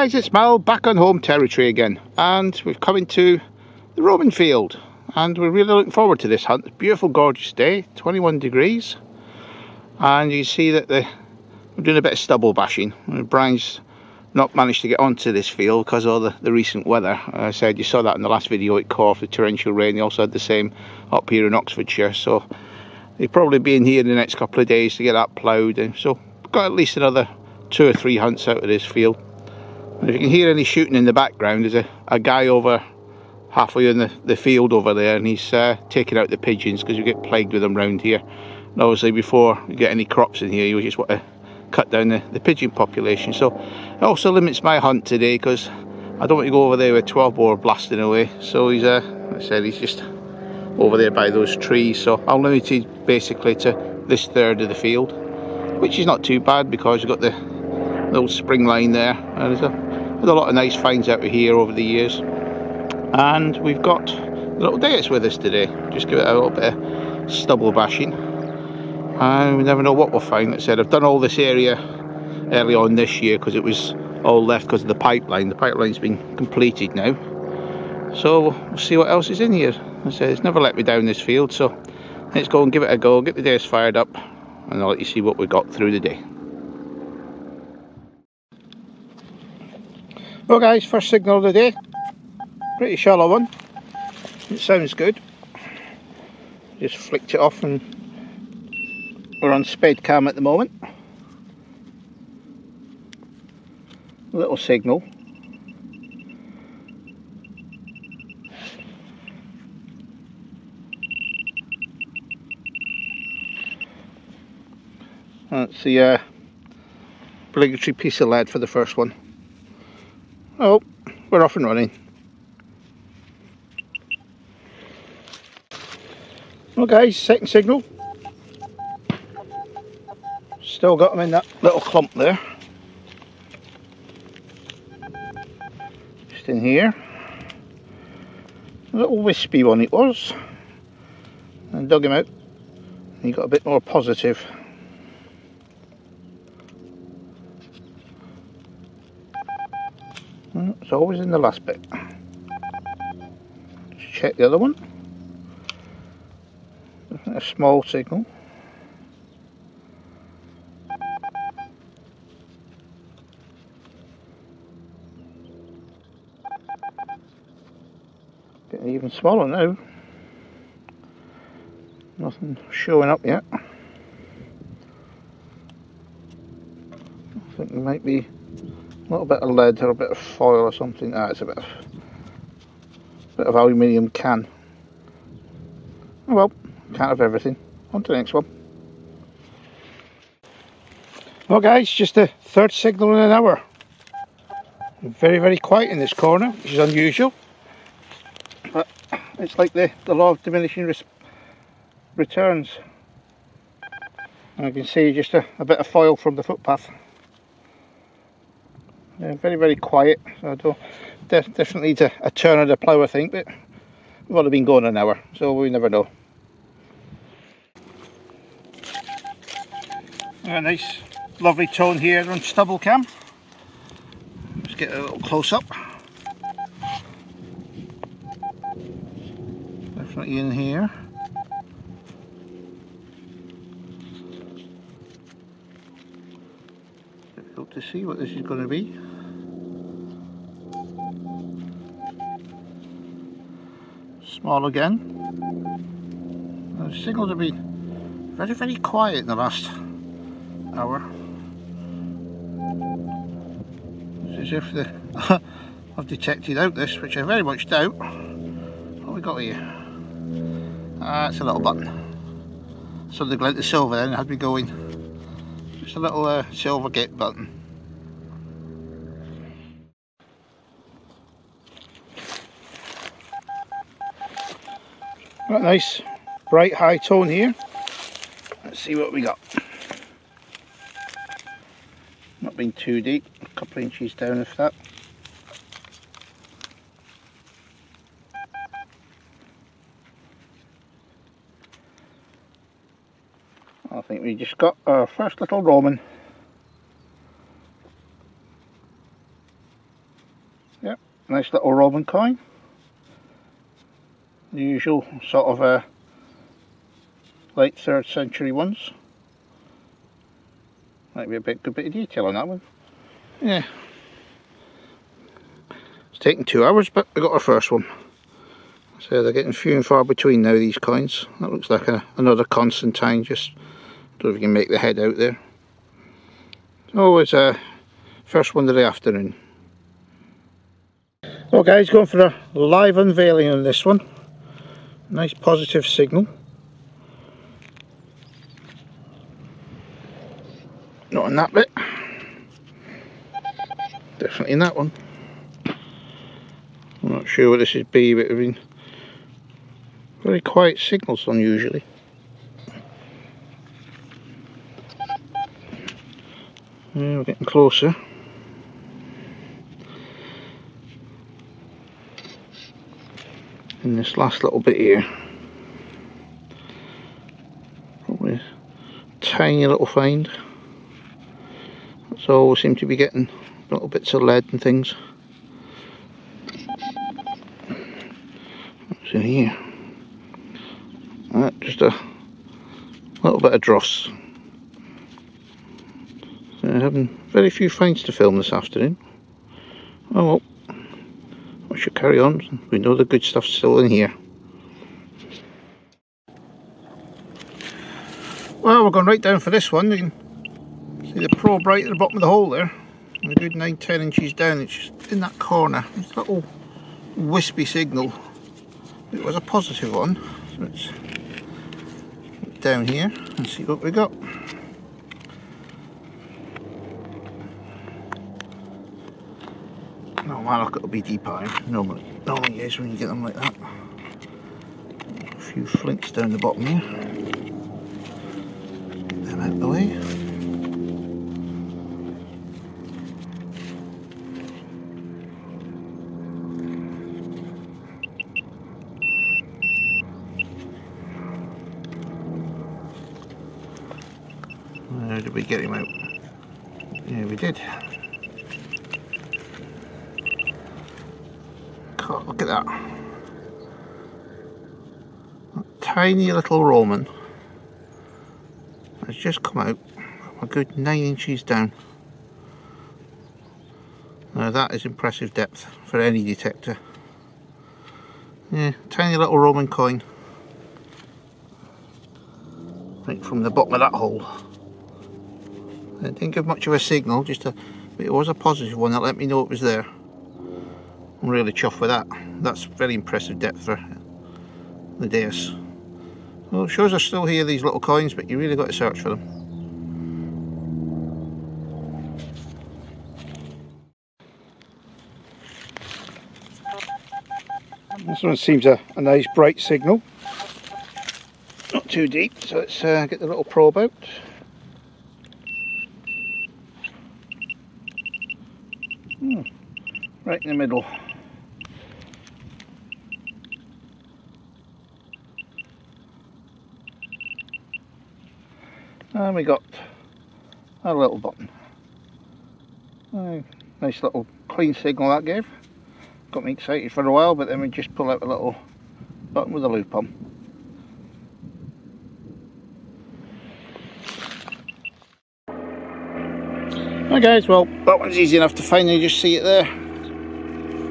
Guys, it's Mal back on home territory again, and we've come into the roaming field and we're really looking forward to this hunt. Beautiful, gorgeous day, 21 degrees, and you see that we're doing a bit of stubble bashing. Brian's not managed to get onto this field because of the recent weather. I said you saw that in the last video, it caught off the torrential rain. He also had the same up here in Oxfordshire, so he'll probably be in here in the next couple of days to get that ploughed, and so we've got at least another 2 or 3 hunts out of this field. And if you can hear any shooting in the background, there's a guy over halfway in the field over there, and he's taking out the pigeons because we get plagued with them round here. And obviously before we get any crops in here, you just want to cut down the pigeon population. So it also limits my hunt today because I don't want to go over there with 12 bore blasting away. So he's like I said, he's just over there by those trees. So I'm limited basically to this third of the field, which is not too bad because you've got the little spring line there, and there's a lot of nice finds out of here over the years. And we've got Little Deus with us today. Just give it a little bit of stubble bashing, and we never know what we'll find. Like I said, I've done all this area early on this year because it was all left because of the pipeline. The pipeline's been completed now, so we'll see what else is in here. Like I said, it's never let me down this field, so let's go and give it a go, get the Deus fired up, and I'll let you see what we got through the day. Well guys, first signal of the day, pretty shallow one, it sounds good. Just flicked it off and we're on sped cam at the moment. Little signal. That's the obligatory piece of lead for the first one. Oh, we're off and running. Well guys, second signal. Still got them in that little clump there. Just in here. A little wispy one it was. And dug him out. And he got a bit more positive. It's always in the last bit. Let's check the other one. A small signal. Getting even smaller now. Nothing showing up yet. I think there might be a little bit of lead or a bit of foil or something. It's a bit of aluminium can. Oh well, can't have everything. On to the next one. Well guys, just the third signal in an hour. Very, very quiet in this corner, which is unusual. But it's like the law of diminishing returns. And you can see just a bit of foil from the footpath. Yeah, very, very quiet. So I don't, definitely needs a turn of the plough, I think, but we've only been going an hour, so we never know. A nice, lovely tone here on stubble cam. Let's get a little close up. Definitely in here. Difficult to see what this is going to be. Small again. The signals have been very, very quiet in the last hour. It's as if I've detected out this, which I very much doubt. What have we got here? It's a little button. So the glint of silver then had me going. Just a little silver gate button. Got a nice bright high tone here. Let's see what we got. Not been too deep, a couple of inches down if that. I think we just got our first little Roman. nice little Roman coin. The usual sort of late 3rd century ones. Might be a good bit of detail on that one. Yeah. It's taken 2 hours, but we got our first one. So they're getting few and far between now, these coins. That looks like another Constantine, just don't know if you can make the head out there. So it's first one of the afternoon. So guys, going for a live unveiling on this one. Nice positive signal. Not on that bit. Definitely in that one. I'm not sure what this would be, but it's been very quiet signals unusually. Yeah, we're getting closer. In this last little bit here, probably a tiny little find. So we seem to be getting little bits of lead and things. What's in here? Just a little bit of dross. So having very few finds to film this afternoon. Oh well, we should carry on. We know the good stuff's still in here. Well, we're going right down for this one. You can see the probe right at the bottom of the hole there. A good 9-10 inches down. It's just in that corner. It's a little wispy signal. It was a positive one. So it's down here and see what we got. Oh man, look, it'll be deep iron. Normally is when you get them like that. A few flints down the bottom here. Get them out of the way. How did we get him out? Yeah, we did. God, look at that. That tiny little Roman has just come out a good 9 inches down. Now that is impressive depth for any detector. Yeah, tiny little Roman coin. Right from the bottom of that hole. It didn't give much of a signal, but it was a positive one that let me know it was there. I'm really chuffed with that. That's very impressive depth for the dais. Well, it shows us still here, these little coins, but you really got to search for them. This one seems a nice bright signal. Not too deep, so let's get the little probe out. Right in the middle. And we got a little button. Nice little clean signal that gave. Got me excited for a while, but then we just pull out a little button with a loop on. Hi guys, well that one's easy enough to find, you just see it there.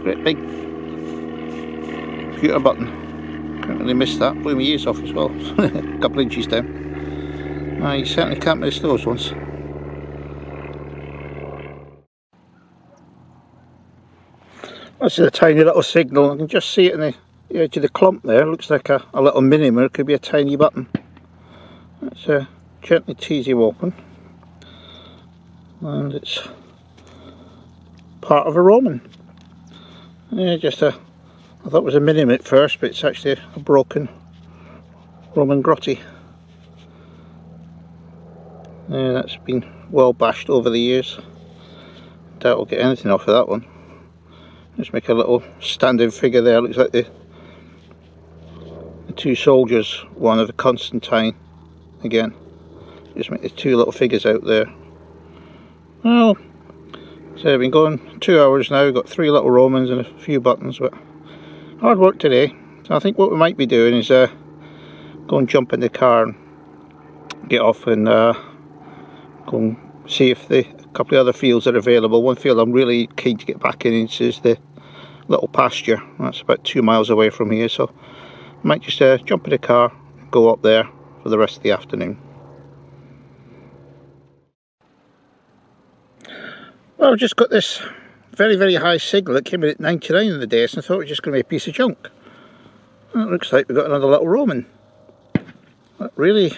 Great big computer button. Can't really miss that. Blew my ears off as well. A couple inches down. You certainly can't miss those ones. That's a tiny little signal. I can just see it in the edge of the clump there. It looks like a little minimer. It could be a tiny button. Let's gently tease him open. And it's part of a Roman. Yeah, I thought it was a minimum at first, but it's actually a broken Roman grotty. Yeah, that's been well bashed over the years. Doubt we'll get anything off of that one. Just make a little standing figure there. Looks like the two soldiers, one of the Constantine again. Just make the two little figures out there. Well, So I've been going 2 hours now, got 3 little Romans and a few buttons, but hard work today. So I think what we might be doing is go and jump in the car and get off and go and see if a couple of other fields are available. One field I'm really keen to get back in is the Little Pasture. That's about 2 miles away from here, so I might just jump in the car and go up there for the rest of the afternoon. Well, I've just got this very high signal that came in at 99 in the day, so I thought it was just going to be a piece of junk. Well, it looks like we've got another little Roman. That really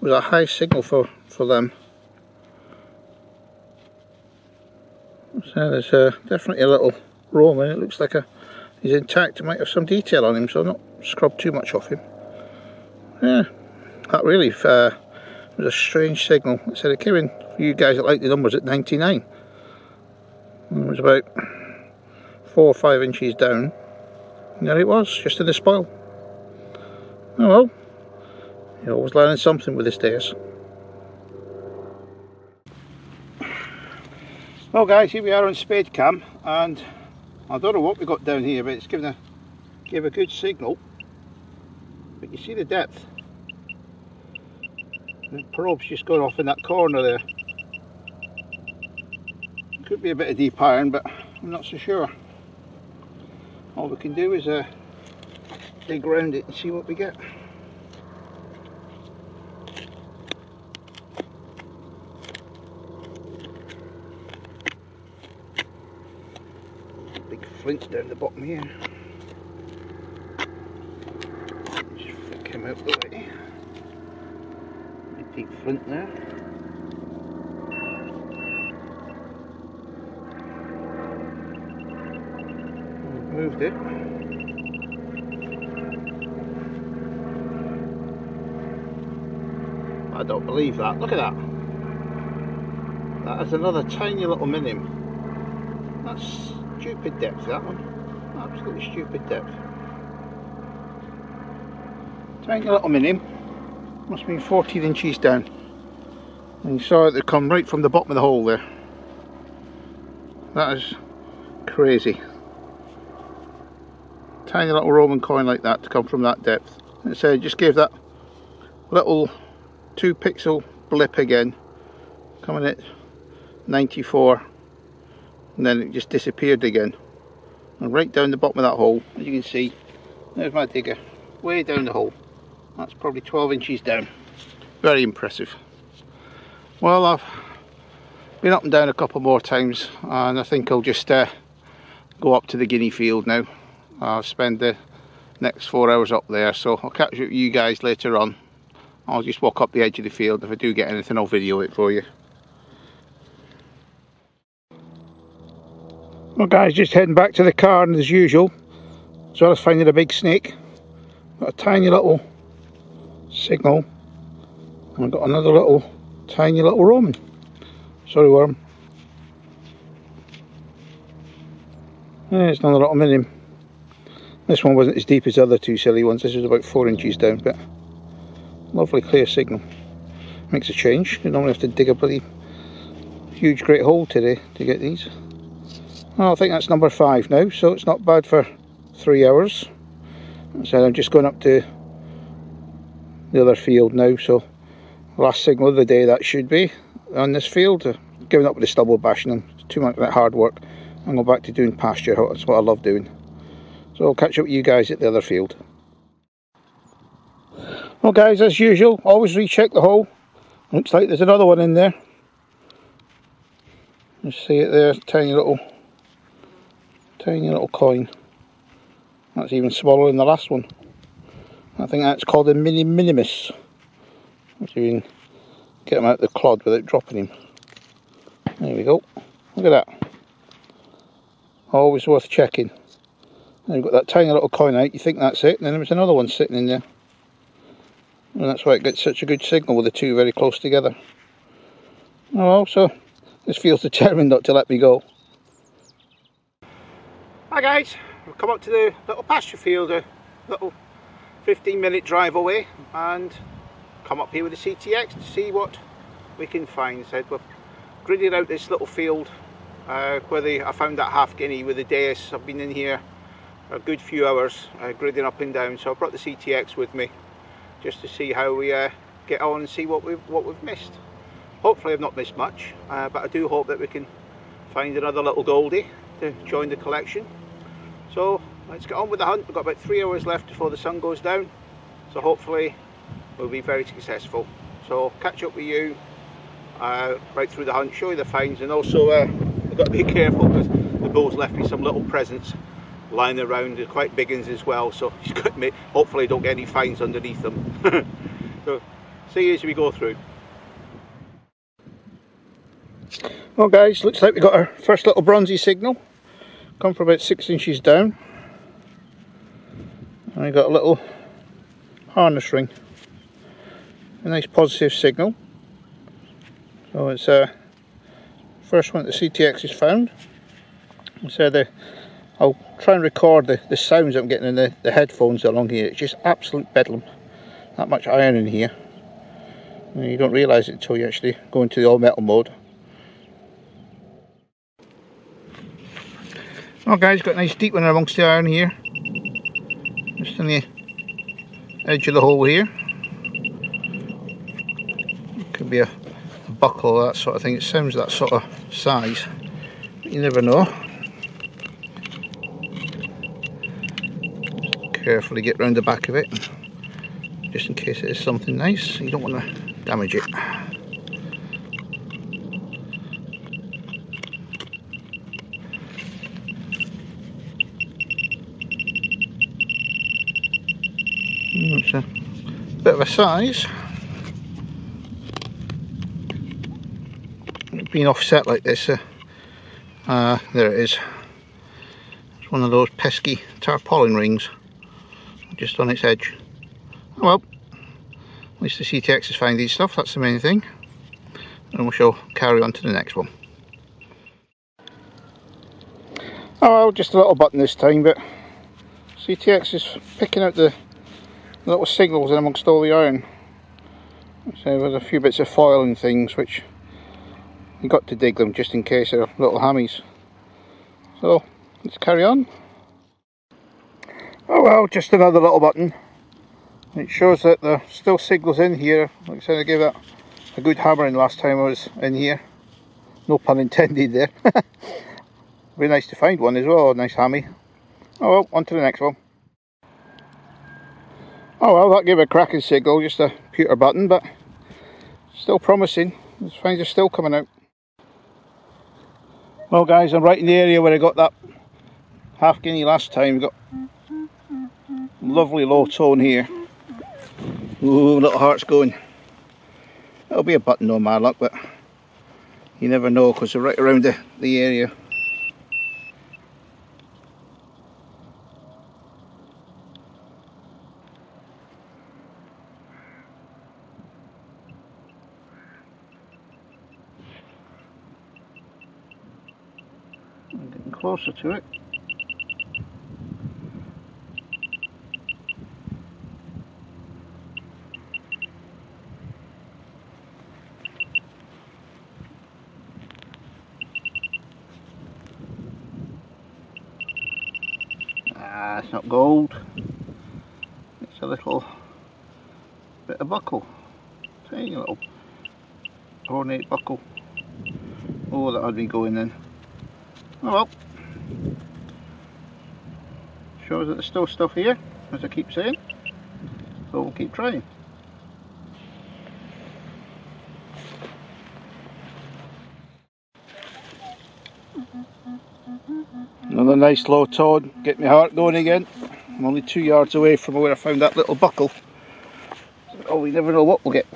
was a high signal for them. So there's definitely a little Roman. It looks like he's intact. It might have some detail on him, so I've not scrubbed too much off him. Yeah, that really was a strange signal. It said it came in for you guys that like the numbers at 99. And it was about 4 or 5 inches down. And there it was, just in the spoil. Oh well, you're always learning something with these days. Well guys, here we are on spade cam, and I don't know what we got down here, but it's gave a good signal. But you see the depth. The probe's just gone off in that corner there. Could be a bit of deep iron, but I'm not so sure. All we can do is dig around it and see what we get. Big flints down the bottom here. Just flick him out the way. Big deep flint there. Moved it. I don't believe that. Look at that. That is another tiny little minim. That's stupid depth, that one. Absolutely stupid depth. Tiny little minim. Must have been 14 inches down. And you saw it come right from the bottom of the hole there. That is crazy. Tiny little Roman coin like that to come from that depth. And so just gave that little 2 pixel blip again, coming at 94, and then it just disappeared again. And right down the bottom of that hole, as you can see, there's my digger, way down the hole. That's probably 12 inches down. Very impressive. Well, I've been up and down a couple more times, and I think I'll just go up to the guinea field now. I'll spend the next 4 hours up there, so I'll catch up with you guys later on. I'll just walk up the edge of the field. If I do get anything, I'll video it for you. Well guys, just heading back to the car, and as usual, as well as finding a big snake, got a tiny little signal, and I've got another little tiny little Roman. Sorry worm. There's another little minim. This one wasn't as deep as the other 2 silly ones. This was about 4 inches down, but lovely clear signal. Makes a change. You normally have to dig a bloody huge great hole today to get these. Well, I think that's number 5 now, so it's not bad for 3 hours. So I'm just going up to the other field now, so last signal of the day that should be on this field. Giving up with the stubble bashing them. It's too much hard work. I'm going back to doing pasture. That's what I love doing. So I'll catch up with you guys at the other field. Well guys, as usual, always recheck the hole. Looks like there's another one in there. You see it there, tiny little coin. That's even smaller than the last one. I think that's called a minimus. Let's even get him out of the clod without dropping him. There we go. Look at that. Always worth checking. And you've got that tiny little coin out, you think that's it, and then there's another one sitting in there. And that's why it gets such a good signal with the 2 very close together. Oh well, so this field's determined not to let me go. Hi guys, we've come up to the Little Pasture field, a little 15-minute drive away, and come up here with the CTX to see what we can find. Said we've gridded out this little field where I found that half guinea with the Deus. I've been in here a good few hours gridding up and down, so I brought the CTX with me just to see how we get on and see what we've missed. Hopefully I've not missed much, but I do hope that we can find another little Goldie to join the collection. So let's get on with the hunt. We've got about 3 hours left before the sun goes down, so hopefully we'll be very successful. So catch up with you right through the hunt, show you the finds, and also I've got to be careful because the bull's left me some little presents lying around. They're quite big ones as well, so he's got to make, hopefully don't get any finds underneath them. So see you as we go through. Well guys, looks like we got our first little bronzy signal, come from about 6 inches down, and we got a little harness ring, a nice positive signal. So it's first one that the CTX has found. So I'll try and record the sounds I'm getting in the headphones along here. It's just absolute bedlam, that much iron in here, and you don't realise it until you actually go into the all metal mode. Well guys, got a nice deep one amongst the iron here, just on the edge of the hole here. Could be a buckle or that sort of thing. It sounds that sort of size, but you never know. Carefully get round the back of it, just in case it is something nice. You don't want to damage it. It's a bit of a size. Being offset like this, there it is. It's one of those pesky tarpaulin rings just on its edge. Oh well, at least the CTX is finding stuff, that's the main thing. And we shall carry on to the next one. Oh well, just a little button this time, but CTX is picking out the little signals in amongst all the iron. So there's a few bits of foil and things which you got to dig them just in case they're little hammies. So let's carry on. Oh well, just another little button. It shows that there's still signals in here. Like I said, I gave that a good hammering last time I was in here. No pun intended there. Very nice to find one as well, a nice hammy. Oh well, on to the next one. Oh well, that gave a cracking signal, just a pewter button, but still promising. The finds are still coming out. Well guys, I'm right in the area where I got that half guinea last time. We've got lovely low tone here. Ooh, little heart's going. It'll be a button on my luck, but you never know because they're right around the area. I'm getting closer to it. Ah, it's not gold. It's a little bit of buckle. Tiny little ornate buckle. Oh, that had me going then. Oh well. Shows that there's still stuff here, as I keep saying. So we'll keep trying. Another nice low tone, get my heart going again. I'm only 2 yards away from where I found that little buckle. Oh, we never know what we'll get.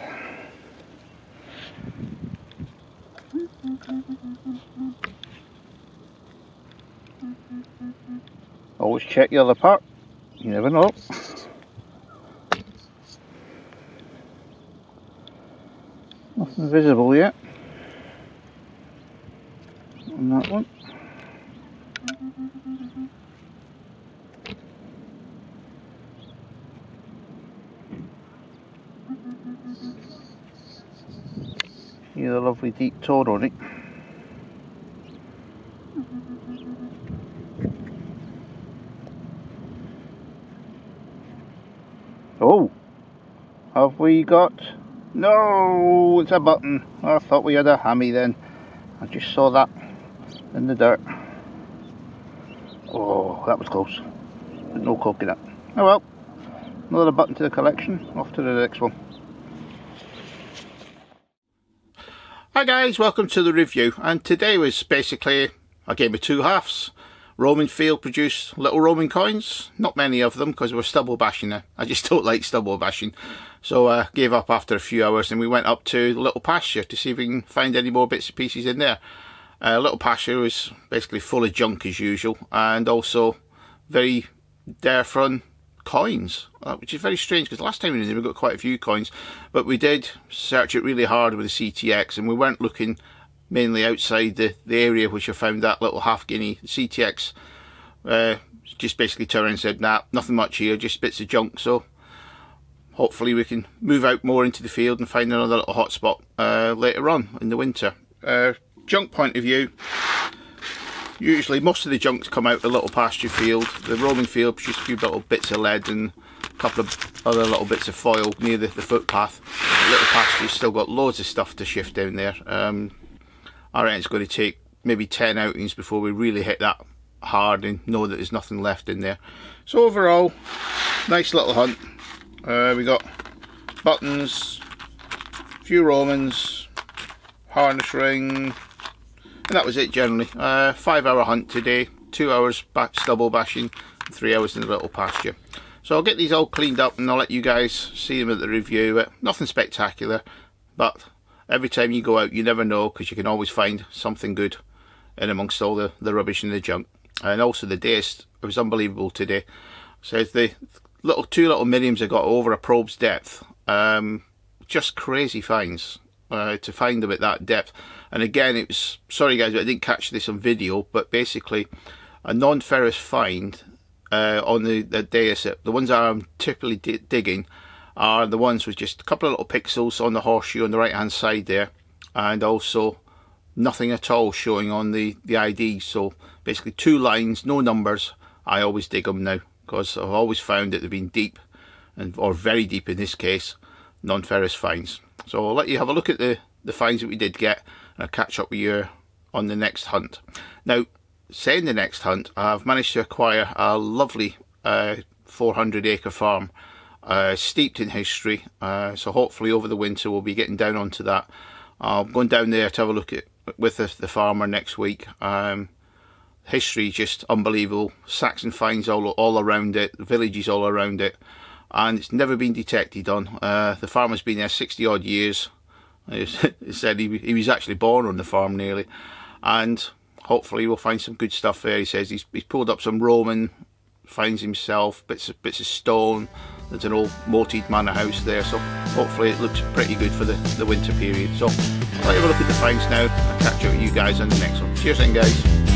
Always check the other part, you never know. Nothing visible yet on that one. See the lovely deep tone on it. Oh, have we got... No, it's a button. I thought we had a hammy then. I just saw that in the dirt. Oh, that was close. But no coconut. Oh well, another button to the collection. Off to the next one. Hi guys, welcome to the review, and today was basically a game of two halves. Roman Field produced little Roman coins, not many of them because we're stubble bashing now. I just don't like stubble bashing, so I gave up after a few hours and we went up to Little Pasture to see if we can find any more bits and pieces in there. Little Pasture was basically full of junk as usual, and also very different coins, which is very strange because last time we got quite a few coins, but we did search it really hard with the CTX and we weren't looking mainly outside the area which I found that little half guinea. CTX just basically turned around and said, nah, nothing much here, just bits of junk. So hopefully we can move out more into the field and find another little hot spot later on in the winter. Junk point of view, usually most of the junks come out the Little Pasture field. The Roman Field produced a few little bits of lead and a couple of other little bits of foil near the footpath. Little Pasture's still got loads of stuff to shift down there. I reckon it's going to take maybe 10 outings before we really hit that hard and know that there's nothing left in there. So overall, nice little hunt. We got buttons, a few Romans, harness ring, and that was it generally. 5-hour hunt today, 2 hours back stubble bashing, 3 hours in the Little Pasture. So I'll get these all cleaned up and I'll let you guys see them at the review. Nothing spectacular, but every time you go out you never know, because you can always find something good in amongst all the rubbish and the junk. And also the dace, it was unbelievable today. So the two little mediums I got over a probe's depth, just crazy finds to find them at that depth. And again, it was, sorry guys, but I didn't catch this on video, but basically a non-ferrous find on the dace. The ones that I'm typically digging are the ones with just a couple of little pixels on the horseshoe on the right hand side there, and also nothing at all showing on the ID. So basically 2 lines, no numbers. I always dig them now because I've always found that they've been deep, or very deep in this case, non-ferrous finds. So I'll let you have a look at the finds that we did get, and I'll catch up with you on the next hunt. Now, saying the next hunt, I've managed to acquire a lovely 400-acre farm, steeped in history. So hopefully over the winter we'll be getting down onto that. I'm going down there to have a look at with the farmer next week. History just unbelievable. Saxon finds all around it, villages all around it, and it's never been detected on. The farmer's been there 60 odd years. He said he was actually born on the farm nearly, and hopefully we'll find some good stuff there. He says he's pulled up some Roman finds himself, bits of stone. There's an old moated manor house there, so hopefully it looks pretty good for the winter period. So I'll have a look at the finds now. I'll catch up with you guys on the next one. Cheers then guys.